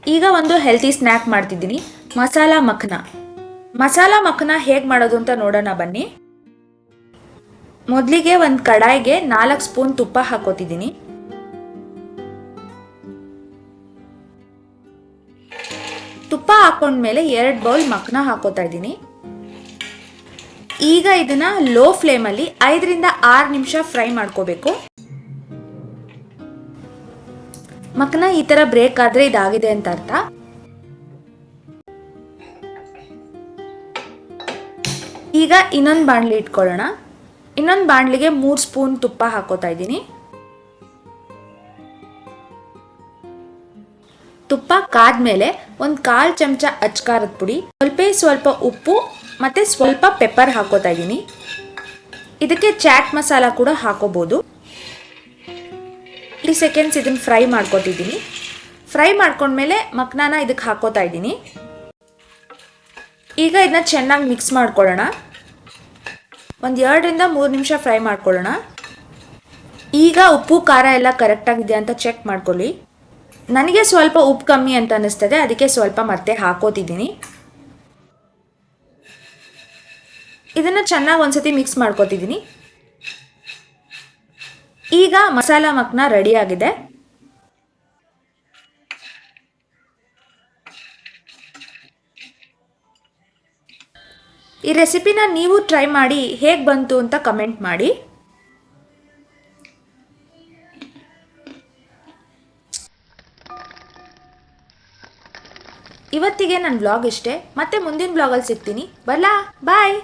ಈಗ ಒಂದು healthy snack ಮಾಡ್ತಿದ್ದೀನಿ, ಮಸಾಲಾ ಮಖನ. ಮಸಾಲಾ ಮಖನ ಹೇಗೆ ಮಾಡೋದು ಅಂತ ನೋಡೋಣ ಬನ್ನಿ. ಮೊದಲಿಗೆ ಒಂದು ಕಡಾಯಿಗೆ 4 ಸ್ಪೂನ್ ತುಪ್ಪ ಹಾಕೋತಿದ್ದೀನಿ. ತುಪ್ಪ ಹಾಕೊಂಡ್ಮೇಲೆ 2 ಬೌಲ್ ಮಖನ ಹಾಕೋತಾ ಇದ್ದೀನಿ. ಈಗ ಇದನ್ನ ಲೋ ಫ್ಲೇಮಲ್ಲಿ 5ರಿಂದ 6 ನಿಮಿಷ ಫ್ರೈ ಮಾಡ್ಕೋಬೇಕು. ಮಖನ ಈ ತರ ಬ್ರೇಕ್ ಆದ್ರೆ ಇದಾಗಿದೆ ಅಂತ ಅರ್ಥ. ಈಗ ಇನ್ನೊಂದು ಬಾಣಲಿ ಇಟ್ಕೊಳ್ಳೋಣ. ಇನ್ನೊಂದು ಬಾಣಲಿಗೆ 3 ಸ್ಪೂನ್ ತುಪ್ಪ ಹಾಕೋತಾ ಇದ್ದೀನಿ. ತುಪ್ಪ ಕಾದ್ಮೇಲೆ ಒಂದು 1/4 ಚಮಚ ಅಚ್ಕಾರದ ಪುಡಿ, ಸ್ವಲ್ಪ ಉಪ್ಪು ಮತ್ತೆ ಸ್ವಲ್ಪ ಪೆಪ್ಪರ್ ಹಾಕೋತಾ ಇದ್ದೀನಿ. ಇದಕ್ಕೆ ಚಾಟ್ ಮಸಾಲ ಕೂಡ ಹಾಕೋಬಹುದು. 30 ಸೆಕೆಂಡ್ಸ್ ಇದನ್ನ ಫ್ರೈ ಮಾಡ್ಕೊತಿದ್ದೀನಿ. ಫ್ರೈ ಮಾಡ್ಕೊಂಡ್ಮೇಲೆ ಮಖನಾನ ಇದಕ್ಕೆ ಹಾಕೋತಾ ಇದ್ದೀನಿ. ಈಗ ಇದನ್ನ ಚೆನ್ನಾಗಿ ಮಿಕ್ಸ್ ಮಾಡ್ಕೊಳ್ಳೋಣ. ಒಂದು 2ರಿಂದ 3 ನಿಮಿಷ ಫ್ರೈ ಮಾಡ್ಕೊಳ್ಳೋಣ. ಈಗ ಉಪ್ಪು ಖಾರ ಎಲ್ಲ ಕರೆಕ್ಟಾಗಿದೆ ಅಂತ ಚೆಕ್ ಮಾಡ್ಕೊಳ್ಳಿ. ನನಗೆ ಸ್ವಲ್ಪ ಉಪ್ಪು ಕಮ್ಮಿ ಅಂತ ಅನ್ನಿಸ್ತದೆ, ಅದಕ್ಕೆ ಸ್ವಲ್ಪ ಮತ್ತೆ ಹಾಕೋತಿದ್ದೀನಿ. ಇದನ್ನು ಚೆನ್ನಾಗಿ ಒಂದ್ಸತಿ ಮಿಕ್ಸ್ ಮಾಡ್ಕೋತಿದ್ದೀನಿ. ಈಗ ಮಸಾಲಾ ಮಖನ ರೆಡಿ ಆಗಿದೆ. ಈ ರೆಸಿಪಿನ ನೀವು ಟ್ರೈ ಮಾಡಿ ಹೇಗೆ ಬಂತು ಅಂತ ಕಮೆಂಟ್ ಮಾಡಿ. ಇವತ್ತಿಗೆ ನನ್ನ ಬ್ಲಾಗ್ ಇಷ್ಟೇ. ಮತ್ತೆ ಮುಂದಿನ ಬ್ಲಾಗಲ್ಲಿ ಸಿಗ್ತೀನಿ. ಬರ್ಲಾ, ಬಾಯ್.